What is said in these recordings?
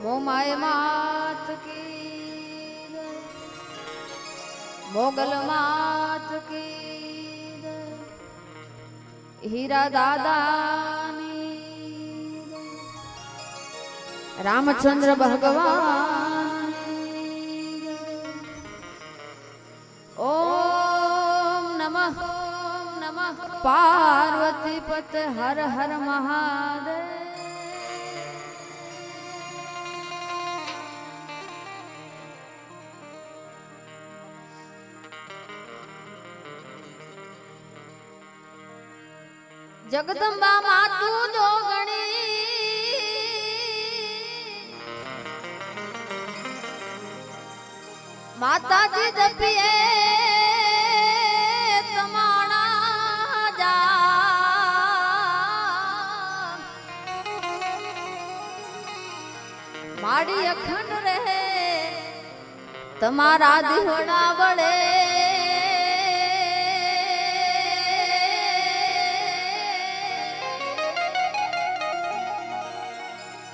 મોમાય માત કી મોગલ માત કી હીરા દાદાની રામચંદ્ર ભગવાન ઓમ નમઃ પાર્વતી પતે હર હર મહાદેવ। जगदंबा मातू जोगणी माता जी जपिए तमाणा जा माड़ी अखंड रहे तमारा दिहोड़ा बड़े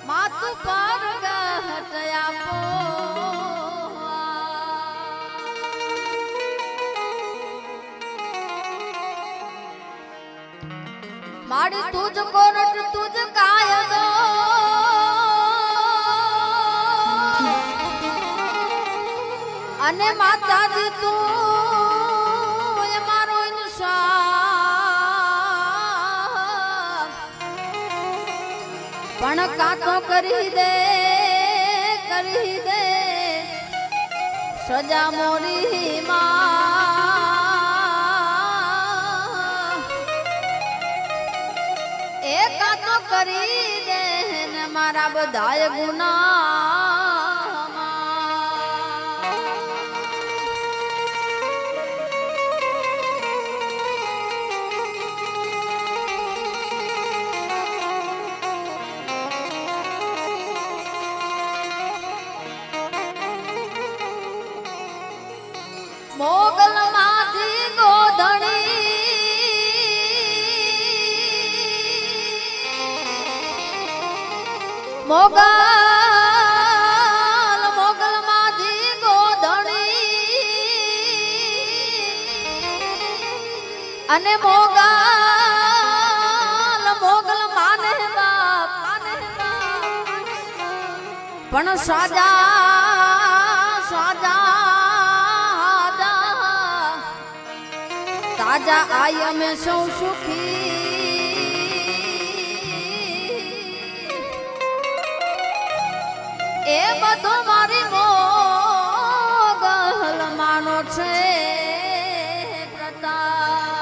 मातु पर हटया पो माड़ी तुझ कोरट तुझ काय दो अने माता जी तू ये मारो इंसान पण कातो करी दे सजा मोरी मां ए कातो करी दे ने मारा बधाय गुना मोगल माथी गोधणी मोगल माथी गोधणी अने मोगल माने बाप पण साजा ताजा आय में सौ सुखी ए बधो मारी मोगल मानो छे प्रताप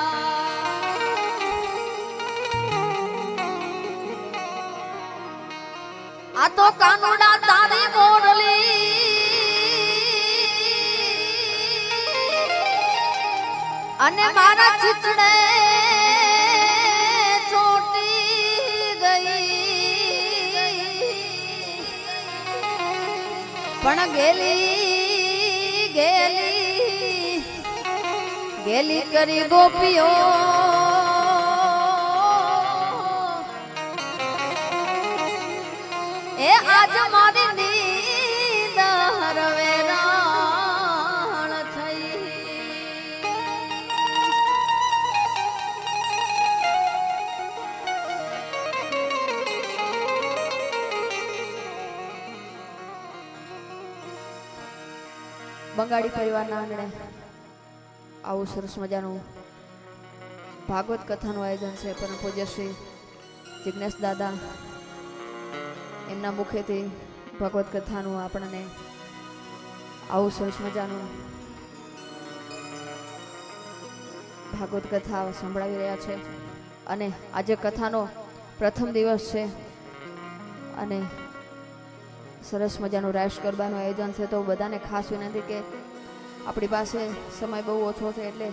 आ तो कानूड़ा तारी मोरली अने मारा चितड़े चोटी गई पण गेली करी गोपियो ए आज मारी नींद हरवेरा બંગાળી પરિવારના આંગણે આવું સરસ મજાનું ભાગવત કથાનું આયોજન છે। પરમ પૂજ્ય શ્રી જિજ્ઞેશ દાદા એમના મુખેથી ભાગવત કથાનું આપણને આવું સરસ મજાનું ભાગવત કથા સંભળાવી રહ્યા છે અને આજે કથાનો પ્રથમ દિવસ છે અને સરસ મજાનું રાસ ગરબાનું આયોજન છે। તો બધાને ખાસ વિનંતી કે આપણી પાસે સમય બહુ ઓછો છે એટલે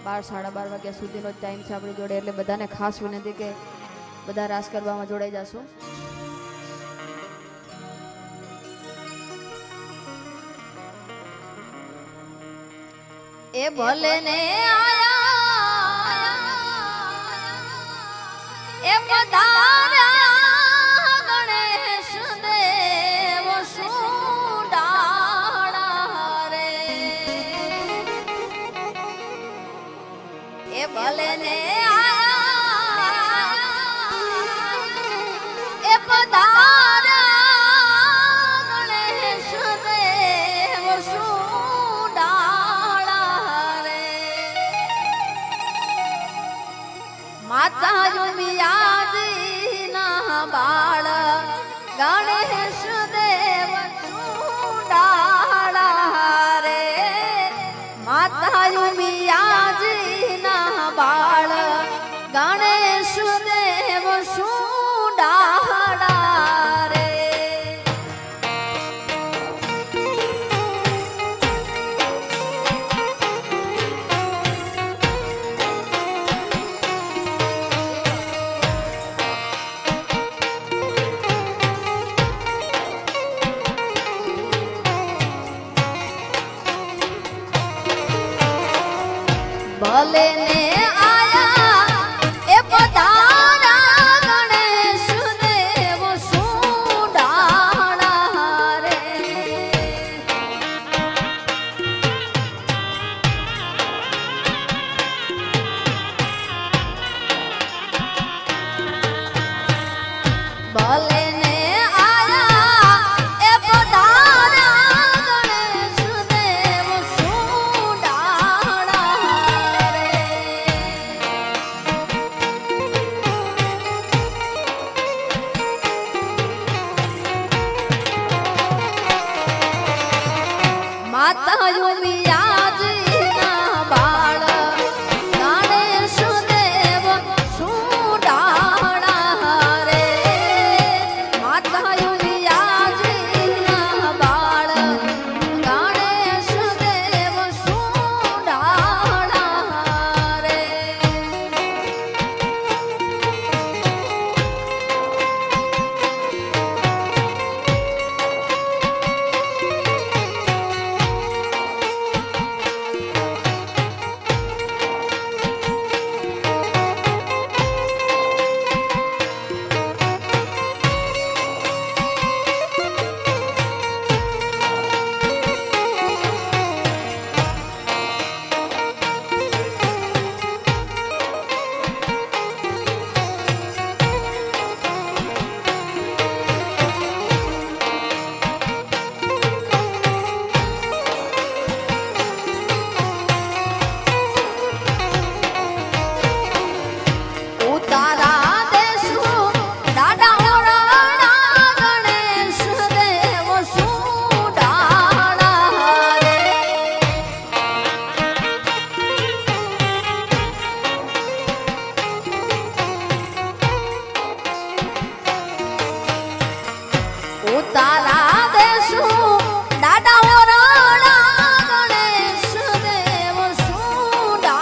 12-12:30 વાગ્યા સુધીનો જ ટાઈમ છે આપણી જોડે, એટલે બધાને ખાસ વિનંતી કે બધા રાસ ગરબામાં જોડાઈ જશો। એ ભલે ને આયા એ પધાર્યા ગણેશ દેવ બાળ ગણેશ દેવ ચૂડાળા રે માતા ઉમિયાજીના બાળ ગણેશ દેવ ચૂડાળા રે ભલે ને આયા એ પધારા ગણેશ દેવ સુડાળા રે ભલે ને આયા એ પધારા ગણેશ દેવ સુડાળા માતા ઉમિયાજીના બાળ ગણેશ દેવ સુડાળા રે માતા ઉમિયાજીના બાળ ગણેશ દેવ સુડાળા રે ઉતારા દેશું દાડા ઓરણા ગણેશ દેવ સુડાળા રે ઉતારા દેશું દાડા ઓરણા ગણેશ દેવ સુડાળા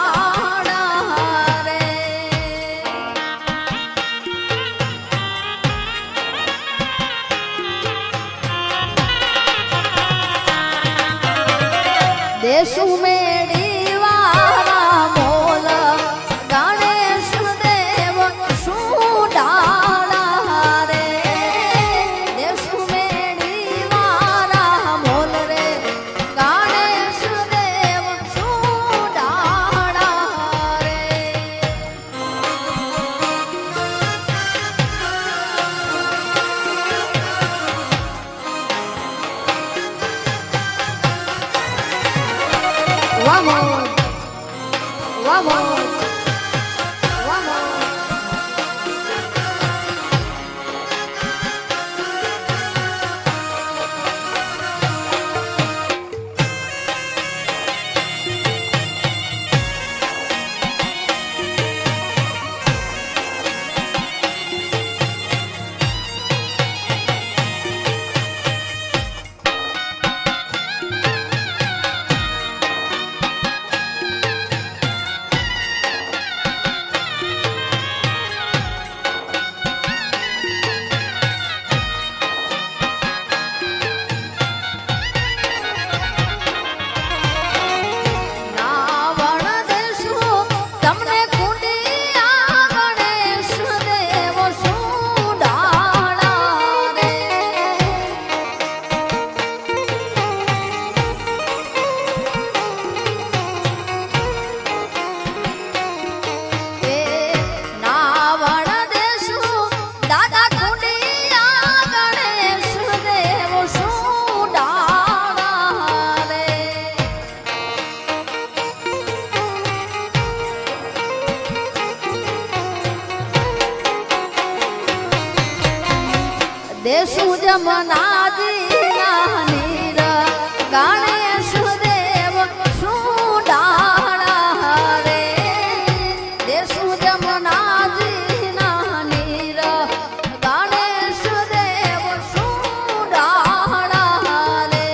રે દેશુ મેળી વાળા મોલ ગણેશ દેવ સુડાળા રે દેશુ મેળી વાળા મોલ રે ગણેશ દેવ સુડાળા રે Vamos, vamos, vamos. દેશુ જમનાજી ના નીર ગણેશ દેવ શું ડાળા રે દેશુ જમનાજી ના નીર ગણેશ દેવ શું ડાળા રે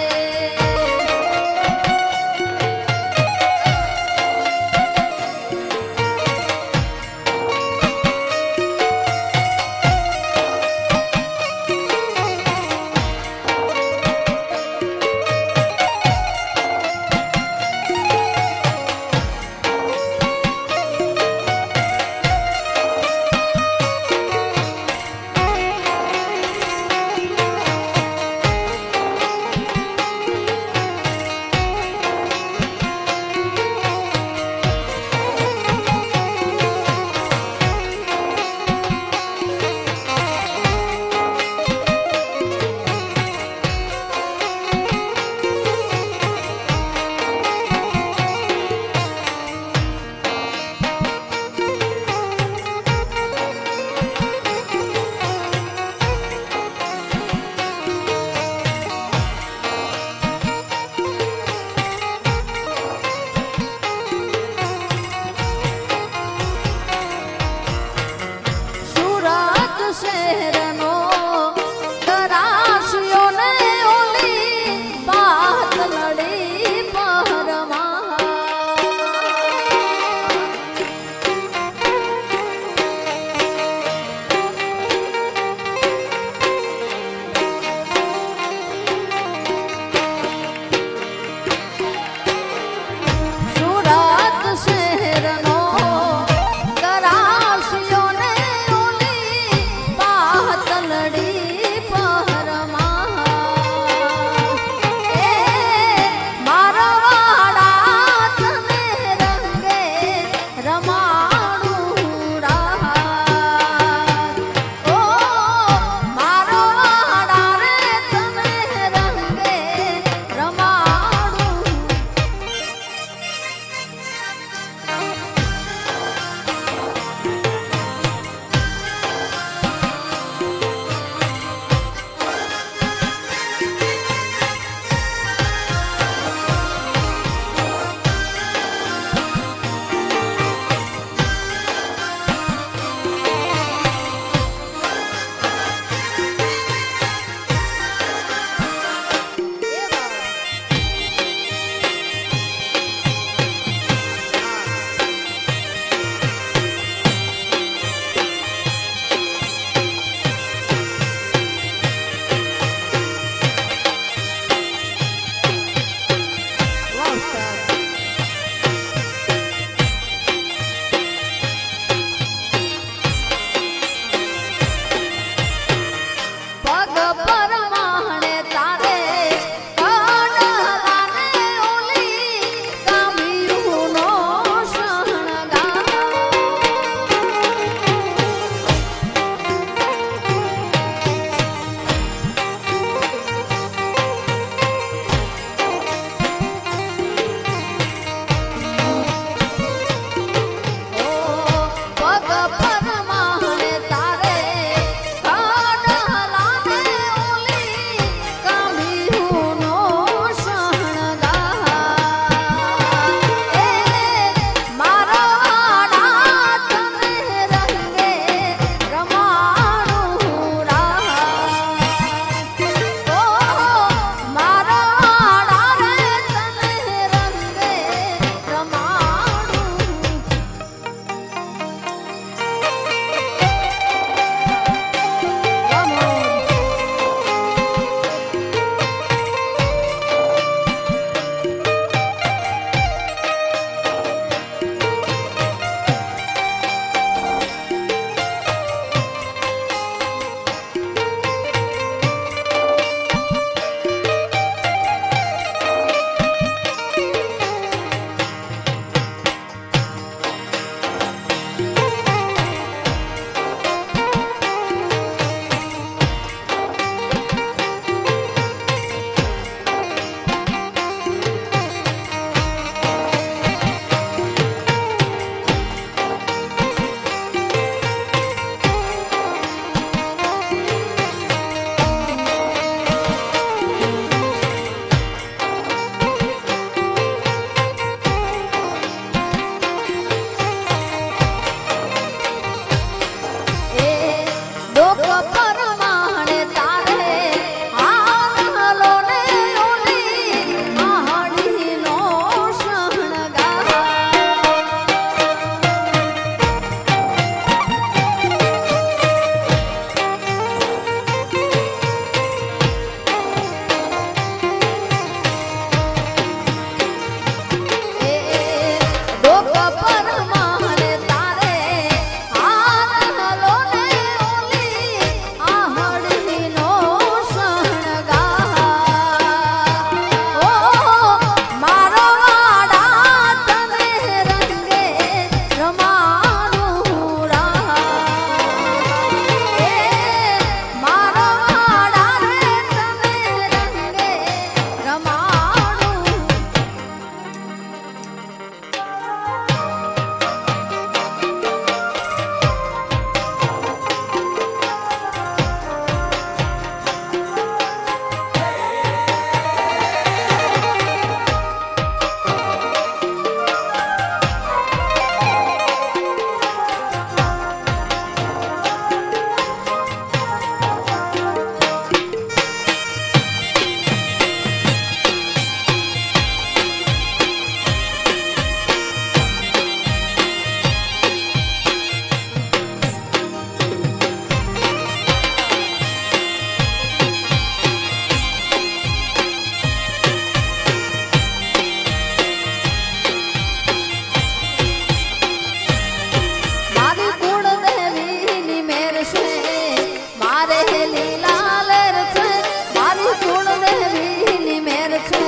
મારે લીલા લેર છે મારી કુળદેવીની મેર છે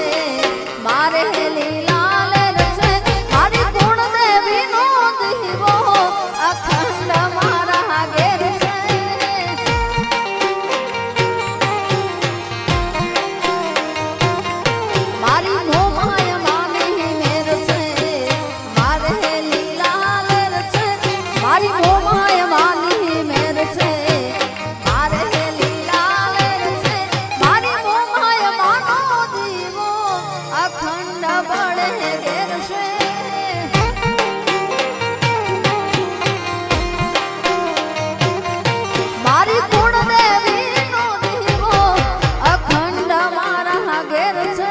મારે લીલા લેર છે મારી કુળદેવીનો દીવો અખંડ મારા ઘેર છે મારી મોમાય માની મેર છે મારે લીલા લેર છે મારી મોમાય માની મેર છે મારે લીલા લેર છે મારી મોમાય માનો દીવો અખંડ બળે ઘેર છે મારી કુળદેવીનો દીવો અખંડ મારા ઘેર છે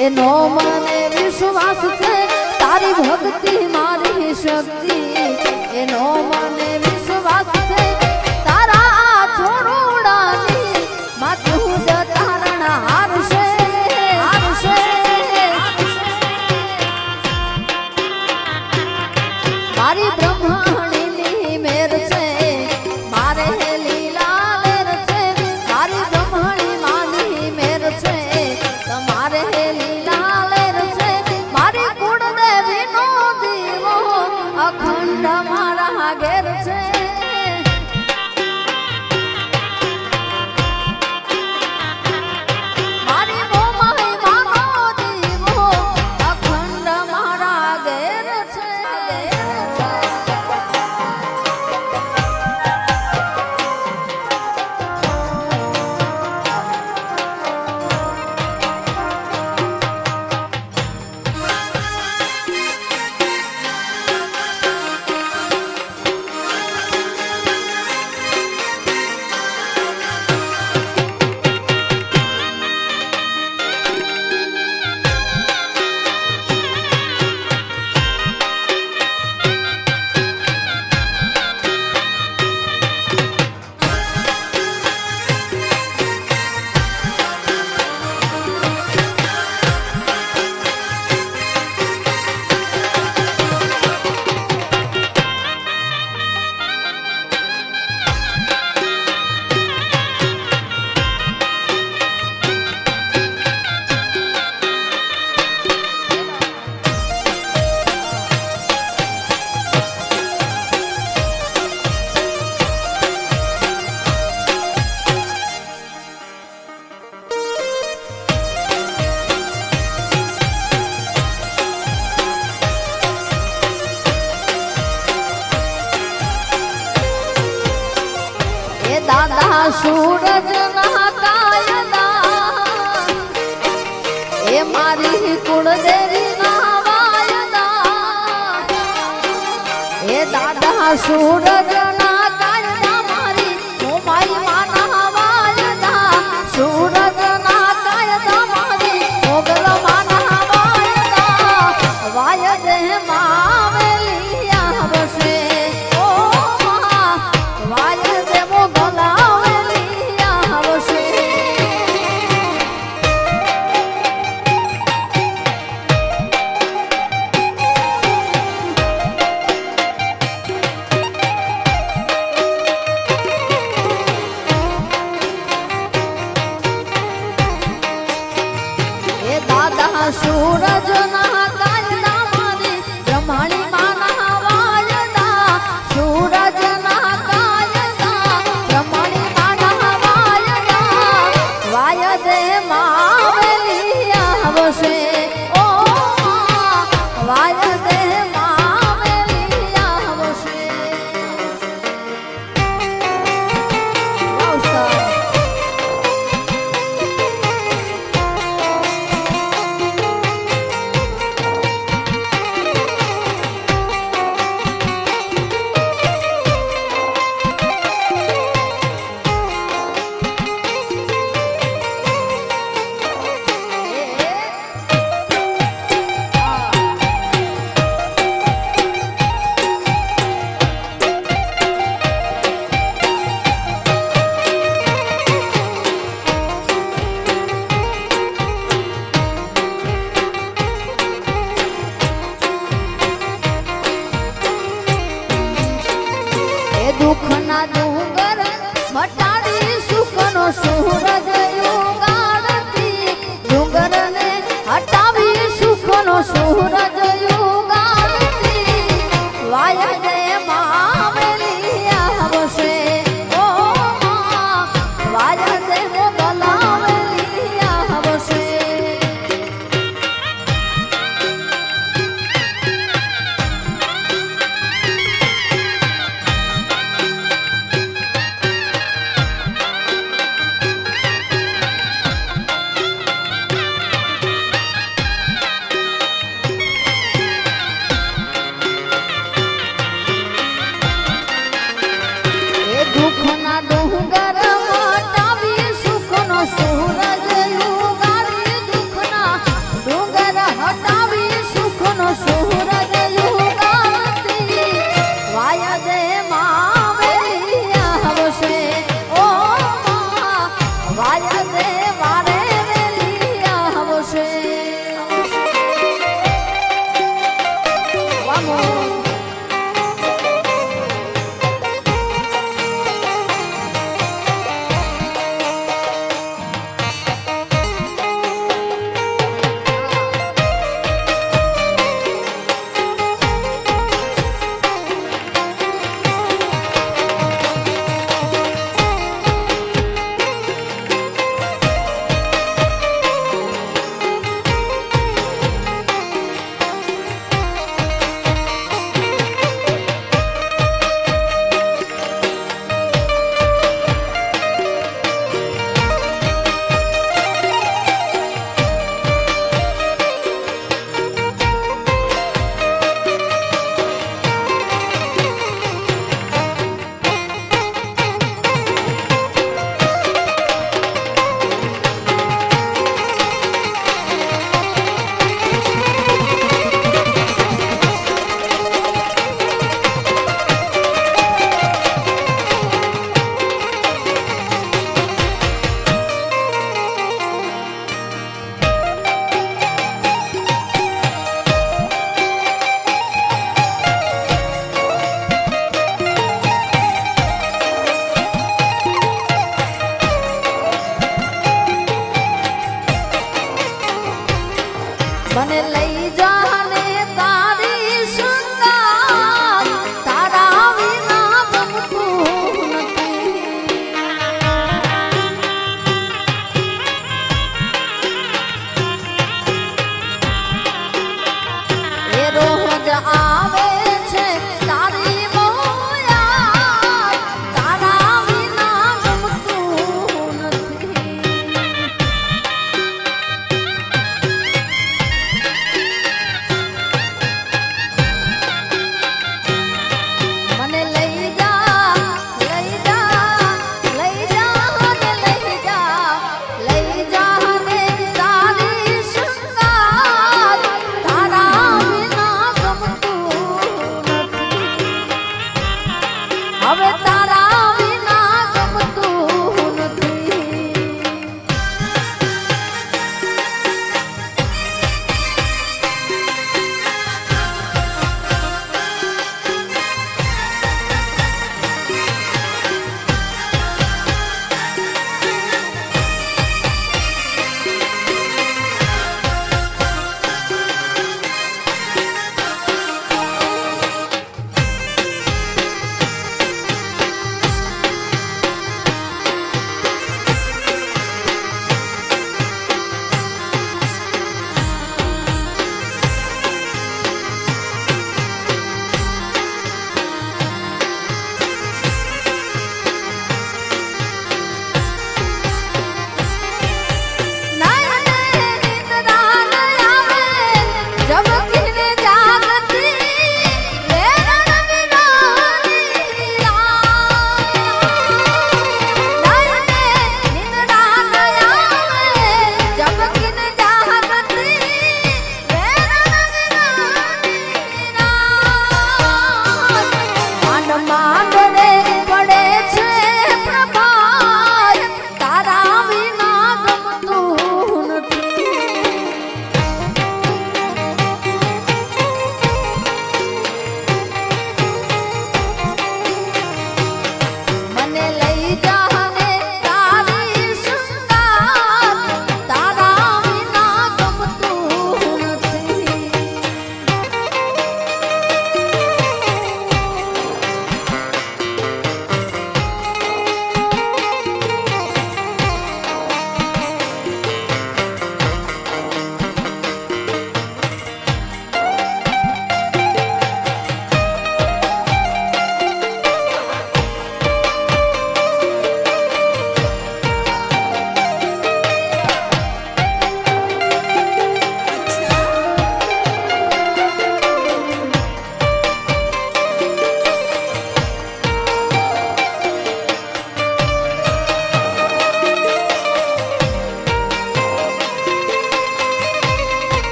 એનો મને વિશ્વાસ છે તારી ભક્તિ મારી શક્તિ એનો મને વિશ્વાસ છે તારા છોડુડાની માથું જ તારણા હારશે હારશે મારી બ્રહ્મણીની મેર છે મારે લીલા લેર છે મારી બ્રહ્મણી માની મેર છે તમારે અખંડ મારા ઘેર છે મારી મોમાય માનો દીવો અખંડ મારા ઘેર છે દાદા સૂરજના કાયદા એ મારી કુળદેવીના વાયદા એ દાદા સૂરજના કાયદા મારી મોમાઈ માના વાયદા સૂરજના કાયદા મારી મોગલ માના વાયદા વાયદે માવેલી આવશે ઓ વાયદે મોગલ આવેલી આવશે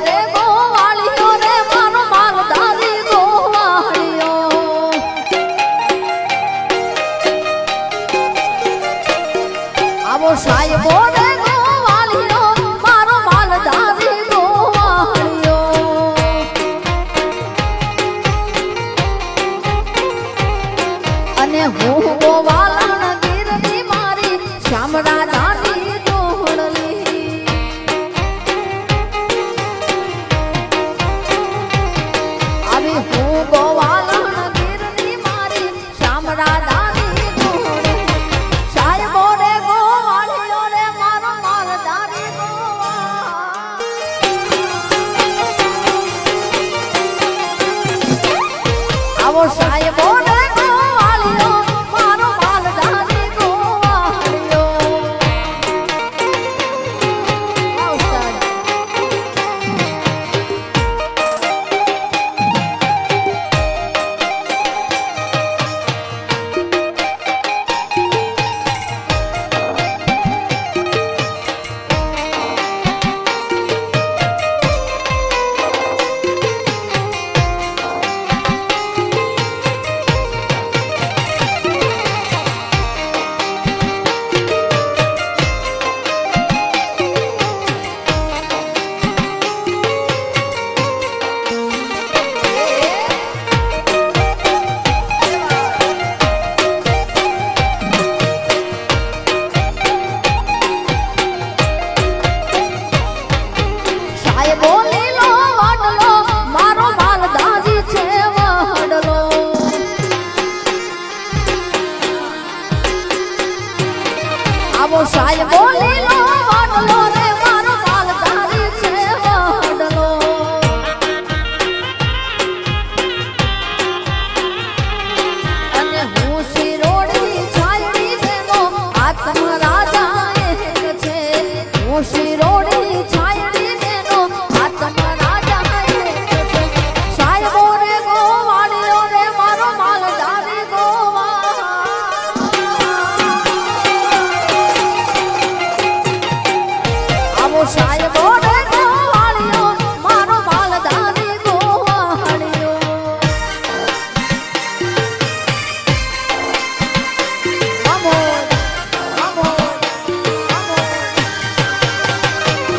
રે ગોવાળિયો રે મારો માલધારી ગોવાળિયો આવો સાહેબો રે ગોવાળિયો મારો માલધારી ગોવાળિયો અને હું ગોવાળણ ગીરની મારી શામળા દાની દોડલી આવી હું ગોવાળણ ગીરની મારી શામળા દાની દોડલી સાહેબો રે ગોવાળિયો રે મારો માલધારી ગોવાળિયો આવો સાહેબો રે ગોવાળિયો મારો માલધારી ગોવાળિયો સાહેબો લીલો વાડલો મારો માલધારી છે વડલો આવો સાહેબો લીલો વાડલો રે મારો માલધારી છે વડલો અને હું શિરોડી છાયડી બેનો આત્મ રાજા એક છે હું શિરોડી છાયડી બેનો આત્મ રાજા એક છે સાહેબો રે ગોવાળિયો રે મારો માલધારી આવો સાહેબો રે ગોવાળિયો મારો માલધારી ગોવાળિયો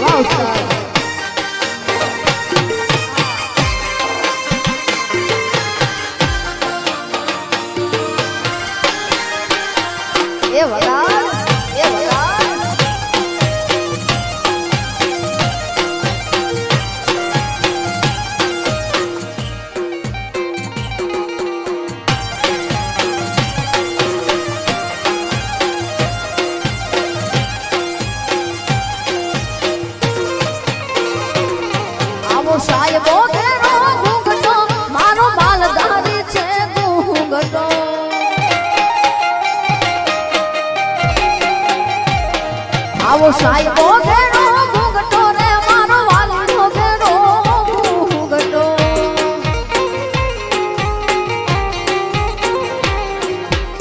વાહ સાહેબ એ વલાલ એ વલાલ આવો સાહેબો ઘેરો ઘૂંઘટો મારો માલધારી છે ઘૂંઘટો આવો સાહેબો ઘેરો ઘૂંઘટો રે મારો વાલીનો ઘેરો ઘૂંઘટો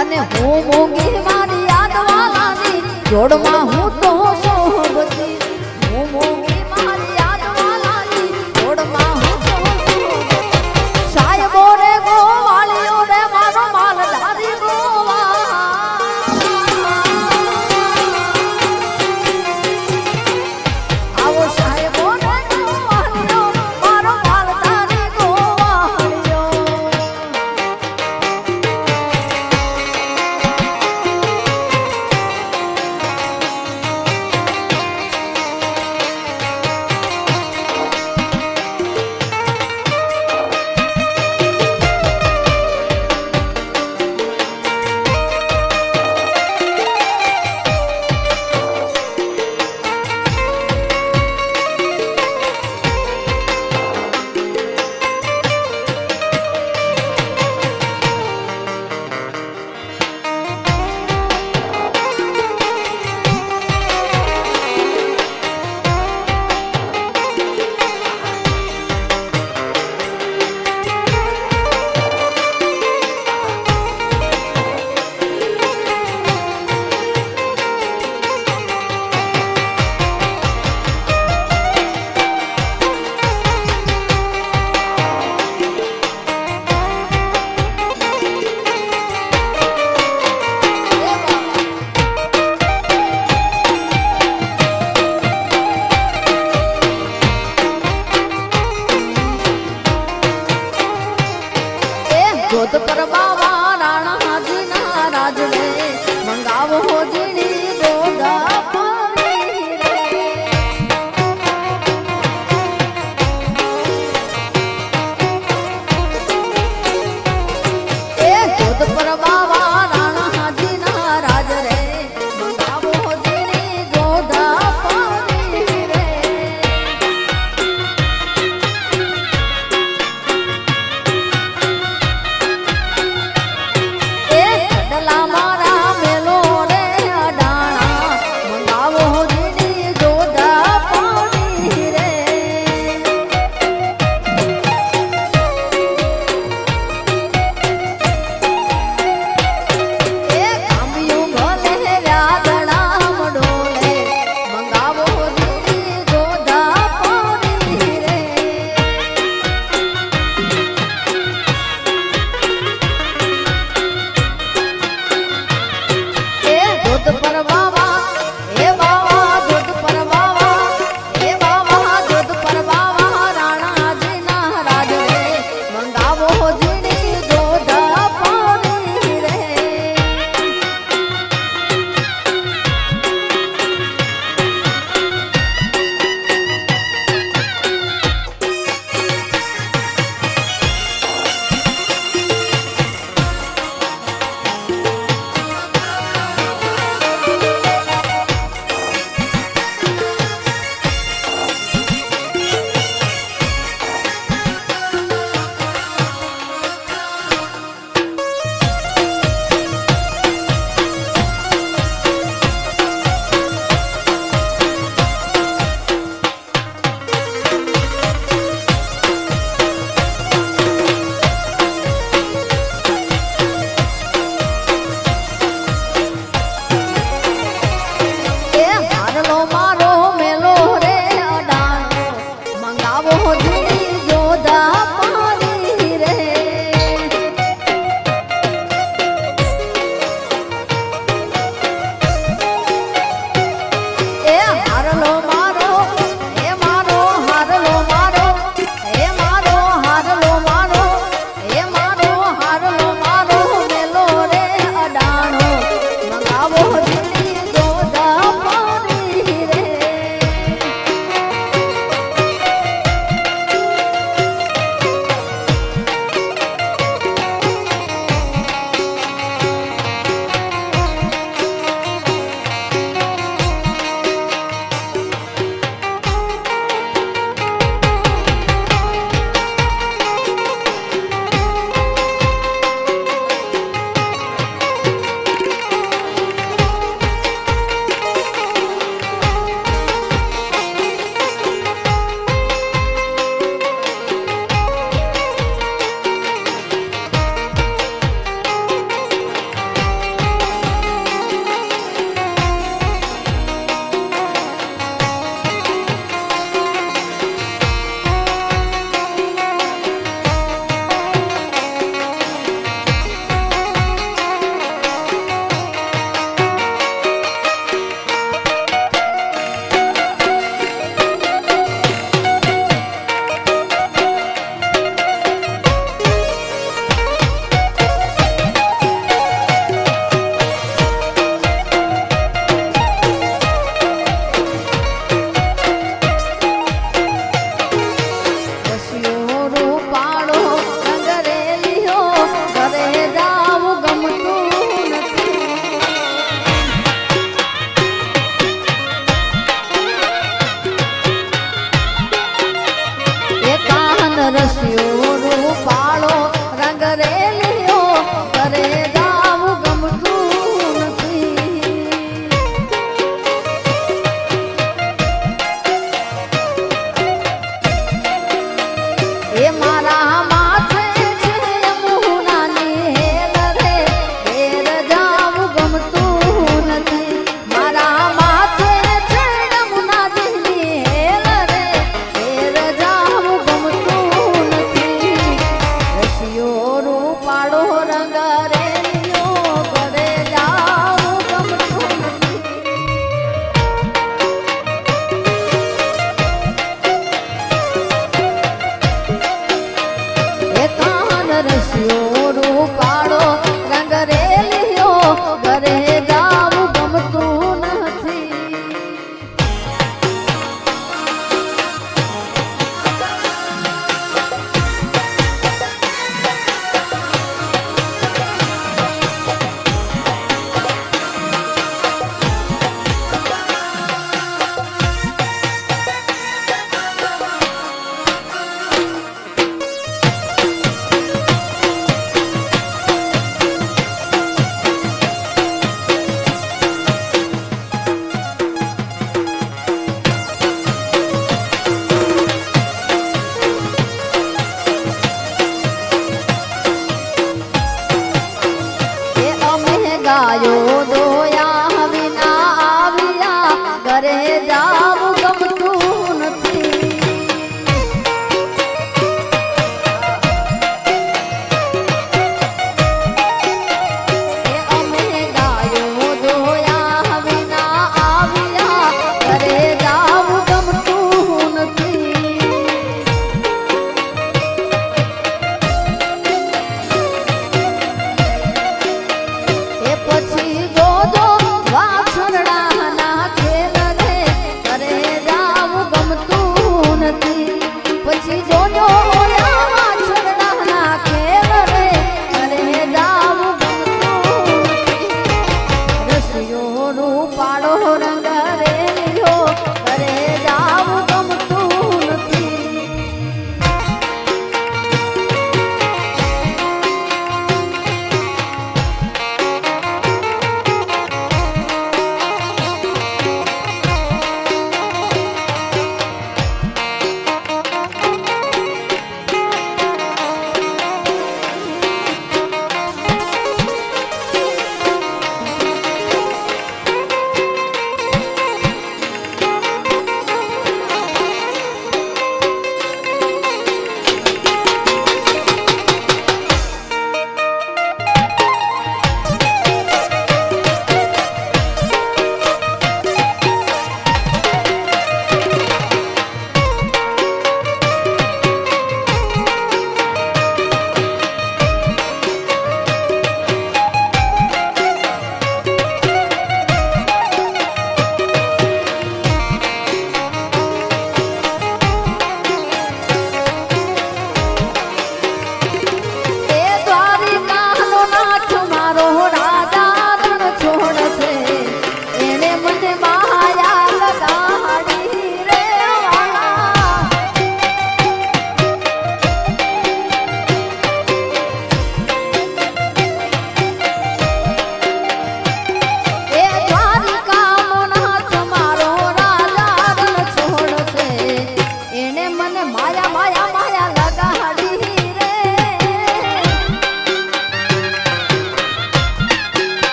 અને હું મોંઘી મારી યાદવાલાની જોડમાં હું તો શોભતી હું મોંઘી મારી યાદવાલાની જોડમાં હું તો શોભતી સાહેબો રે ગોવાળિયો રે મારો માલધારી આવો સાહેબો રે ગોવાળિયો મારો માલધારી ગોવાળિયો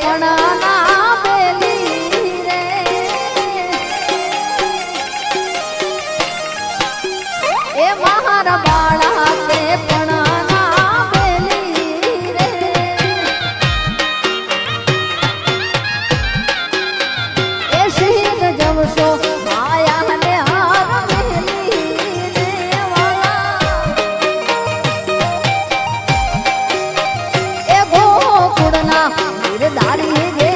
પણ ના બેલી રે એ મારા બાળા કે પણ ના બેલી રે એ સિંહ જવશો માયા ને હાર બેલી રે વાલા એ ગોકુળના ગિરધારી રે